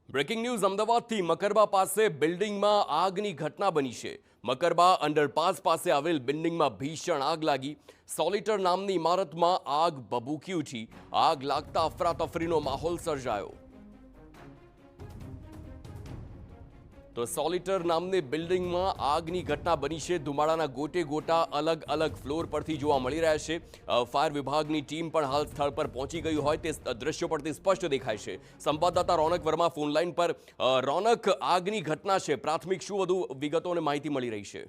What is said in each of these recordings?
Breaking news અમદાવાદથી મકરબા પાસે બિલ્ડિંગમાં આગની ઘટના બની છે। મકરબા અંડરપાસ પાસે આવેલ બિલ્ડિંગમાં ભીષણ આગ લાગી। સોલિટર નામની ઇમારતમાં આગ ભભૂકી ઉઠી। આગ લાગતા અફરાતફરીનો માહોલ સર્જાયો। તો સોલિટર નામની બિલ્ડિંગમાં આગની ઘટના બની છે। ધુમાડાના ગોટે ગોટા અલગ અલગ ફ્લોર પરથી જોવા મળી રહ્યા છે। ફાયર વિભાગની ટીમ પણ હાલ સ્થળ પર પહોંચી ગઈ હોય તે દ્રશ્યો પરથી સ્પષ્ટ દેખાય છે। સંવાદદાતા રોનક વર્મા ફોન લાઈન પર। રોનક, આગની ઘટના છે, પ્રાથમિક શું વધુ વિગતો અને માહિતી મળી રહી છે?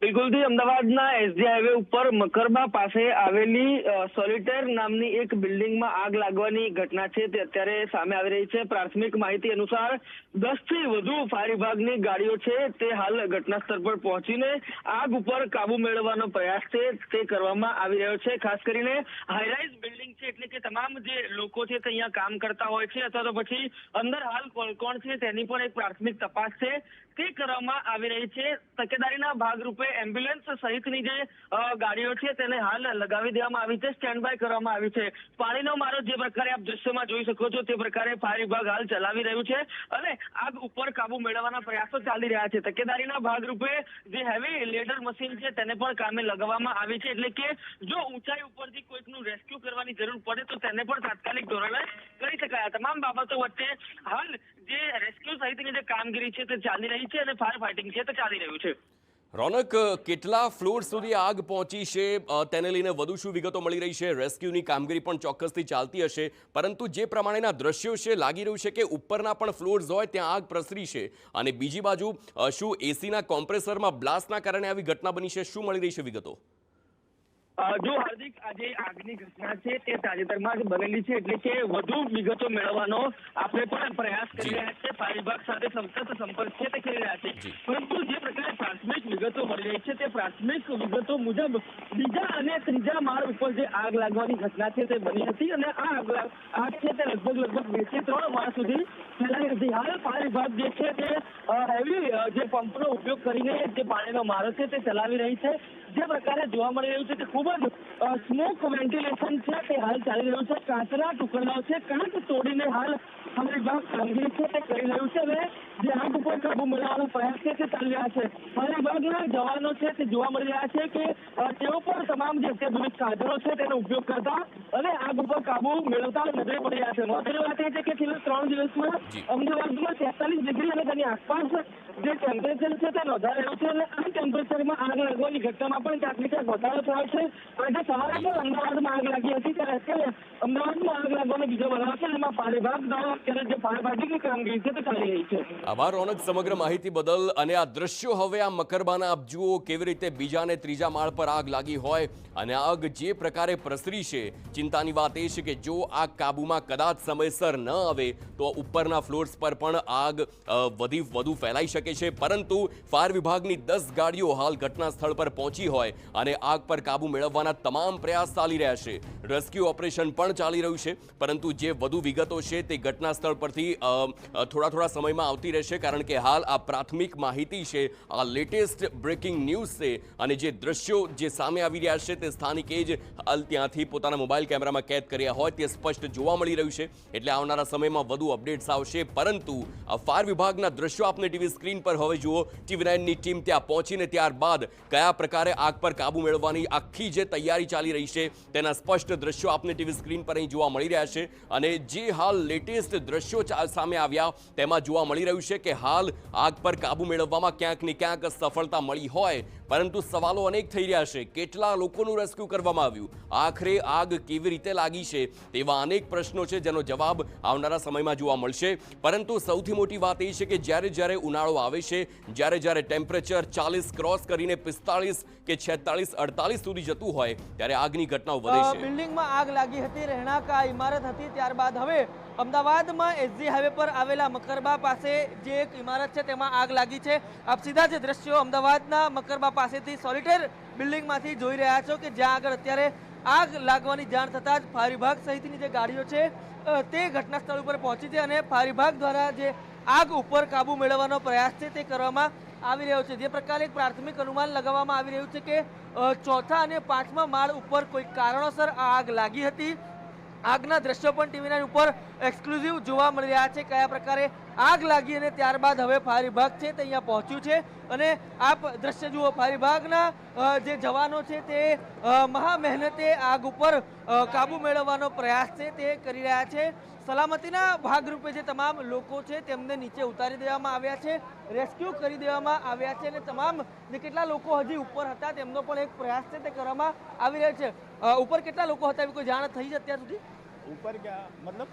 બિલકુલથી અમદાવાદના એસજી હાઈવે ઉપર મકરબા પાસે આવેલી સોલિટર નામની એક બિલ્ડિંગમાં આગ લાગવાની ઘટના છે તે અત્યારે સામે આવી રહી છે। પ્રાથમિક માહિતી અનુસાર 10 થી વધુ ફાયર વિભાગની ગાડીઓ છે તે હાલ ઘટના સ્થળ પર પહોંચીને આગ ઉપર કાબુ મેળવવાનો પ્રયાસ છે તે કરવામાં આવી રહ્યો છે। ખાસ કરીને હાઈરાઇઝ બિલ્ડિંગ છે એટલે કે તમામ જે લોકો છે તે અહીંયા કામ કરતા હોય છે અથવા તો પછી અંદર હાલ કોણ છે તેની પણ એક પ્રાથમિક તપાસ છે તે કરવામાં આવી રહી છે। તકેદારીના ભાગરૂપે એમ્બ્યુલન્સ સહિતની જે ગાડીઓ છે તેને હાલ લગાવી દેવામાં આવી છે, સ્ટેન્ડ બાય કરવામાં આવી છે। પાણીનો મારો જે પ્રકારે આપ દ્રશ્યમાં જોઈ શકો છો તે પ્રકારે ફાયર વિભાગ હાલ ચલાવી રહ્યું છે અને આગ ઉપર કાબુ મેળવવાના પ્રયાસો ચાલી રહ્યા છે। તકેદારીના ભાગરૂપે જે હેવી લેડર મશીન છે તેને પણ કામે લગાવવામાં આવી છે એટલે કે જો ઊંચાઈ ઉપરથી કોઈકનું રેસ્ક્યુ કરવાની જરૂર પડે તો તેને પણ તાત્કાલિક ધોરણે કરી શકાય। તમામ બાબતો વચ્ચે હાલ જે રેસ્ક્યુ સહિતની જે કામગીરી છે તે ચાલી રહી છે અને ફાયર ફાઇટિંગ છે તે ચાલી રહ્યું છે। રોનક, કેટલા ફ્લોર સુધી આગ પહોંચી છે તેને લઈને વધુ શું વિગતો મળી રહી છે? રેસ્ક્યુની કામગીરી પણ ચોક્કસથી ચાલતી હશે, પરંતુ જે પ્રમાણેના દ્રશ્યો છે લાગી રહ્યું છે કે ઉપરના પણ ફ્લોર્સ હોય ત્યાં આગ પ્રસરી છે અને બીજી બાજુ શું એસીના કોમ્પ્રેસરમાં બ્લાસ્ટના કારણે આવી ઘટના બની છે? શું મળી રહી છે વિગતો? જો હાર્દિક, આજે આગની ઘટના છે તે તાજેતરમાં જ બનેલી છે એટલે કે વધુ વિગતો મેળવવાનો આપણે પણ પ્રયાસ કરી રહ્યા છે। ફાયર વિભાગ સાથે સતત સંપર્ક છે તે કરી રહ્યા છે, પરંતુ જે પ્રકારે પ્રાથમિક વિગતો મળી રહી છે તે પ્રાથમિક વિગતો મુજબ બીજા અને ત્રીજા માળ ઉપર જે આગ લાગવાની ઘટના છે તે બની હતી અને આ આગ છે તે લગભગ 2 થી 3 માળ સુધી ફેલાઈ હતી। હાલ ફાયર વિભાગ જે છે તે હેવી જે પંપનો ઉપયોગ કરીને જે પાણીનો મારો છે તે ચલાવી રહી છે। જે પ્રકારે જોવા મળી રહ્યું છે તે ખૂબ જ સ્મોક વેન્ટિલેશન છે તે હાલ ચાલી રહ્યું છે। કાચના ટુકડાઓ છે, કાચ તોડીને હાલ ફાયર વિભાગ કામગીરી છે તે કરી રહ્યું છે અને જે આગ ઉપર કાબુ મેળવવાનો પ્રયાસ છે તે ચાલી રહ્યા છે। ફાયર વિભાગના જવાનો છે તે જોવા મળી રહ્યા છે કે તેઓ પણ તમામ જે અત્યાધુનિક સાધનો છે તેનો ઉપયોગ કરતા અને આગ ઉપર કાબુ મેળવતા નજરે પડી રહ્યા છે। મહત્વની વાત એ છે કે છેલ્લા 3 દિવસમાં અમદાવાદમાં 43 ડિગ્રી અને તેની આસપાસ જે ટેમ્પરેચર છે તે નોંધાઈ રહ્યું છે અને આ ટેમ્પરેચરમાં આગ લાગવાની ઘટનામાં પણ ક્યાંક ને ક્યાંક વધારો થયો છે। આજે સવારે પણ અમદાવાદમાં આગ લાગી હતી ત્યારે અત્યારે અમદાવાદમાં આગ લાગવાનો બીજો બનાવ છે જેમાં ફાયર વિભાગ દ્વારા અત્યારે જે ફાયર ફાઇટિંગની કામગીરી છે તે ચાલી રહી છે। આભાર રોનક, સમગ્ર માહિતી બદલ। અને આ દ્રશ્યો હવે આ મકરબાના આપ જુઓ કેવી રીતે બીજા અને ત્રીજા માળ પર આગ લાગી હોય અને આગ જે પ્રકારે પ્રસરી છે। ચિંતાની વાત એ છે કે જો આગ કાબૂમાં કદાચ સમયસર ન આવે તો ઉપરના ફ્લોર્સ પર પણ આગ વધુ ફેલાઈ શકે છે, પરંતુ ફાયર વિભાગની 10 ગાડીઓ હાલ ઘટના સ્થળ પર પહોંચી હોય અને આગ પર કાબુ મેળવવાના તમામ પ્રયાસ ચાલી રહ્યા છે। રેસ્ક્યુ ઓપરેશન પણ ચાલી રહ્યું છે, પરંતુ જે વધુ વિગતો છે તે ઘટના સ્થળ પરથી થોડા સમયમાં આવતી રહેશે, કારણ કે હાલ આ પ્રાથમિક માહિતી છે, આ લેટેસ્ટ બ્રેકિંગ ન્યૂઝ છે અને જે દ્રશ્યો જે સામે આવી રહ્યા છે તે સ્થાનિકે જ હાલ ત્યાંથી પોતાના મોબાઈલ કેમેરામાં કેદ કર્યા હોય તે સ્પષ્ટ જોવા મળી રહ્યું છે। એટલે આવનારા સમયમાં વધુ અપડેટ્સ આવશે, પરંતુ આ ફાયર વિભાગના દ્રશ્યો આપને ટીવી સ્ક્રીન પર હવે જુઓ। TV9ની ટીમ ત્યાં પહોંચીને ત્યારબાદ કયા પ્રકારે આગ પર કાબુ મેળવવાની આખી જે તૈયારી ચાલી રહી છે તેના સ્પષ્ટ દ્રશ્યો આપને ટીવી સ્ક્રીન પર અહીં જોવા મળી રહ્યા છે। અને જે હાલ લેટેસ્ટ દ્રશ્યો સામે આવ્યા તેમાં જોવા મળી રહ્યું છે કે હાલ આગ પર કાબુ મેળવવામાં ક્યાંક ને ક્યાંક સફળતા મળી હોય, પરંતુ સવાલો અનેક થઈ રહ્યા છે। કેટલા લોકોનું રેસ્ક્યુ કરવામાં આવ્યું, આખરે આગ કેવી રીતે લાગી છે, તેવા અનેક પ્રશ્નો છે જેનો જવાબ આવનારા સમયમાં જોવા મળશે। પરંતુ સૌથી મોટી વાત એ છે કે જ્યારે ઉનાળો આવે છે, જ્યારે ટેમ્પરેચર 40 ક્રોસ કરીને 45 કે 46, 48 સુધી જતું હોય ત્યારે આગની ઘટનાઓ વધે છે। બિલ્ડિંગમાં આગ લાગી હતી, રહેણાંક ઇમારત હતી, ત્યારબાદ હવે અમદાવાદમાં એસજી હાઈવે પર આવેલા મકરબા પાસે જે એક ઇમારત છે તેમાં આગ લાગી છે। આપ સીધા જે દ્રશ્યો અમદાવાદના મકરબા પાસેથી સોલિટર બિલ્ડિંગમાંથી જોઈ રહ્યા છો કે જ્યાં આગળ અત્યારે આગ લાગવાની જાણ થતાં જ ફાયર વિભાગ સહિતની જે ગાડીઓ છે તે ઘટના સ્થળ ઉપર પહોંચી છે અને ફાયર વિભાગ દ્વારા જે આગ ઉપર કાબુ મેળવવાનો પ્રયાસ છે તે કરવામાં આવી રહ્યો છે। જે પ્રકારે એક પ્રાથમિક અનુમાન લગાવવામાં આવી રહ્યું છે કે 4થા અને 5મા માળ ઉપર કોઈ કારણોસર આગ લાગી હતી। આગના દ્રશ્યો પણ TV9 ઉપર એક્સક્લુઝિવ જોવા મળી રહ્યા છે કયા પ્રકારે આગ લાગી અને ત્યારબાદ હવે ફાયર વિભાગ છે તે અહીંયા પહોંચ્યું છે અને આપ દ્રશ્ય જુઓ, ફાયર વિભાગના જે જવાનો છે તે મહા મહેનતે આગ ઉપર કાબુ મેળવવાનો પ્રયાસ છે તે કરી રહ્યા છે. સલામતીના ભાગરૂપે જે તમામ લોકો છે તેમને નીચે ઉતારી દેવામાં આવ્યા છે, રેસ્ક્યુ કરી દેવામાં આવ્યા છે અને તમામ જે કેટલા લોકો હજી ઉપર હતા તેમનો પણ એક પ્રયાસ છે તે કરવામાં આવી રહ્યો છે. ઉપર કેટલા લોકો હતા એવી કોઈ જાણ થઈ છે અત્યાર સુધી? ऊपर क्या मतलब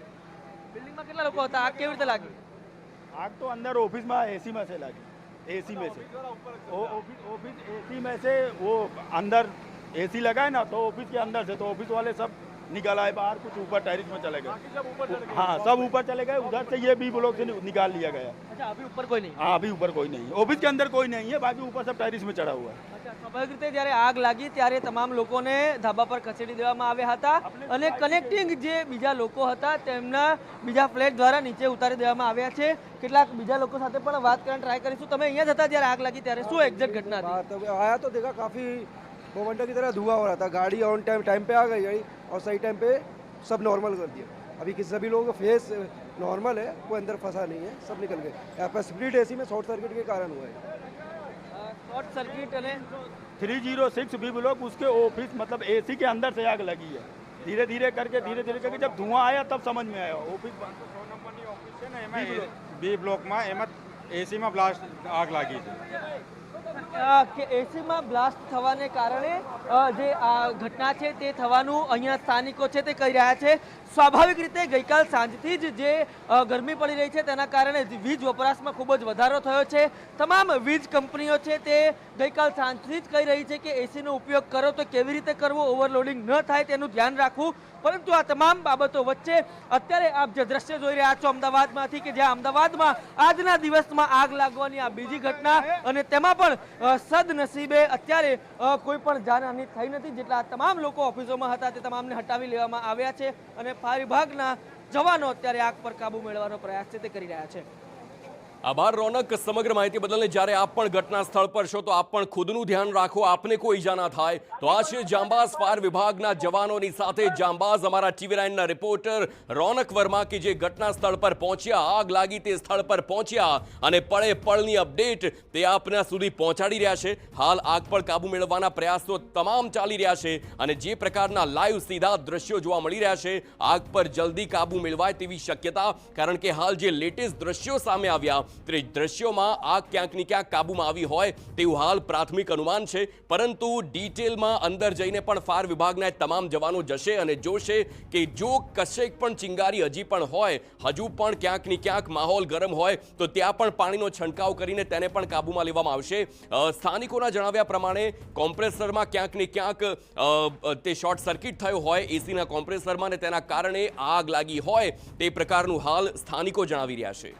બિલ્ડિંગમાં કેટલા લોકો હતા? આગ કેવી રીતે લાગી? आग तो अंदर ऑफिस में एसी में से लगी, एसी में से ऑफिस एसी में से वो अंदर एसी लगा है ना, तो ऑफिस के अंदर से तो ऑफिस वाले सब निकल आए बाहर, कुछ ऊपर टेरिस में चले गए. हाँ सब ऊपर चले गए, उधर से ये बी ब्लॉक से निकाल लिया गया. અચ્છા, અભી ઉપર કોઈ નહીં? हाँ अभी ऊपर कोई नहीं है, ऑफिस के अंदर कोई नहीं है, बाकी ऊपर सब टेरिस में चढ़ा हुआ है. અચ્છા, સ્વાભાવિક રીતે જ્યારે આગ લાગી ત્યારે તમામ લોકોને ધાબા પર ખસેડી દેવામાં આવ્યા હતા અને કનેક્ટિંગ જે બીજા લોકો હતા તેમના બીજા ફ્લેટ દ્વારા નીચે ઉતારી દેવામાં આવ્યા છે. કેટલાક બીજા લોકો સાથે પણ વાત કરવાનો ટ્રાય કરીશું. તમે અહીંયા જ હતા જ્યારે આગ લાગી ત્યારે શું એક્ઝેક્ટ ઘટના હતી? बात तो आया तो देखा काफ़ी मोमेंटो की तरह धुआं हो रहा था, गाड़ी ऑन टाइम पे आ गई गाड़ी और सही टाइम पे सब नॉर्मल कर दिया. अभी किसी सभी लोगों का फेस नॉर्मल है, कोई अंदर फंसा नहीं है, सब निकल गए. यहाँ पर स्प्लिट एसी में शॉर्ट सर्किट के कारण हुआ है. શોર્ટ સર્કિટ અને 306 बी ब्लॉक उसके ऑफिस मतलब एसी के अंदर से आग लगी है. धीरे धीरे करके जब धुआं आया तब समझ में आया. ऑफिस 100 नंबરની ઓફિસ છે ને એમાં બી બ્લોકમાં એમાં એસીમાં બ્લાસ્ટ આગ લાગી છે. કે એસીમાં બ્લાસ્ટ થવાને કારણે જે આ ઘટના છે તે થવાનું અહીંયા સ્થાનિકો છે તે કહી રહ્યા છે. સ્વાભાવિક રીતે ગઈકાલ સાંજથી જ જે ગરમી પડી રહી છે તેના કારણે વીજ વપરાશમાં ખૂબ જ વધારો થયો છે. તમામ વીજ કંપનીઓ છે તે ગઈકાલ સાંજથી જ કહી રહી છે કે એસીનો ઉપયોગ કરો તો કેવી રીતે કરવો, ઓવરલોડિંગ ન થાય તેનું ધ્યાન રાખવું. પરંતુ આ તમામ બાબતો વચ્ચે અત્યારે આપ જે દ્રશ્ય જોઈ રહ્યા છો અમદાવાદમાંથી, કે જ્યાં અમદાવાદમાં આજના દિવસમાં આગ લાગવાની આ બીજી ઘટના અને તેમાં પણ સદનસીબે અત્યારે કોઈ પણ જાનહાનિ થઈ નથી. જેટલા તમામ લોકો ઓફિસોમાં હતા તે તમામને હટાવી લેવામાં આવ્યા છે અને ફાયર વિભાગના જવાનો અત્યારે આગ પર કાબુ મેળવવાનો પ્રયાસ છે તે કરી રહ્યા છે. આભાર રોનક, સમગ્ર માહિતી બદલને. જ્યારે આપ પણ ઘટના સ્થળ પર છો તો આપ પણ ખુદનું ધ્યાન રાખો, આપને કોઈ ઈજા ના થાય. તો આ છે જાંબાઝ ફાયર વિભાગના જવાનોની સાથે જાંબાઝ અમારા ટીવી નાઇનના રિપોર્ટર રોનક વર્મા કે જે ઘટના સ્થળ પર પહોંચ્યા, આગ લાગી તે સ્થળ પર પહોંચ્યા અને પળે પળની અપડેટ તે આપના સુધી પહોંચાડી રહ્યા છે. હાલ આગ પર કાબુ મેળવવાના પ્રયાસો તમામ ચાલી રહ્યા છે અને જે પ્રકારના લાઈવ સીધા દ્રશ્યો જોવા મળી રહ્યા છે, આગ પર જલ્દી કાબુ મેળવાય તેવી શક્યતા. કારણ કે હાલ જે લેટેસ્ટ દ્રશ્યો સામે આવ્યા તે દ્રશ્યોમાં આગ ક્યાંક ને ક્યાંક કાબુમાં આવી હોય તેવું હાલ પ્રાથમિક અનુમાન છે. પરંતુ ડિટેલમાં અંદર જઈને પણ ફાયર વિભાગના તમામ જવાનો જશે અને જોશે કે જો કશેક પણ ચિંગારી હજી પણ હોય, હજુ પણ ક્યાંક ને ક્યાંક માહોલ ગરમ હોય તો ત્યાં પણ પાણીનો છંટકાવ કરીને તેને પણ કાબુમાં લેવામાં આવશે. સ્થાનિકોના જણાવ્યા પ્રમાણે કોમ્પ્રેસરમાં ક્યાંક ને ક્યાંક તે શોર્ટ સર્કિટ થયો હોય એસીના કોમ્પ્રેસરમાં અને તેના કારણે આગ લાગી હોય તે પ્રકારનું હાલ સ્થાનિકો જણાવી રહ્યા છે.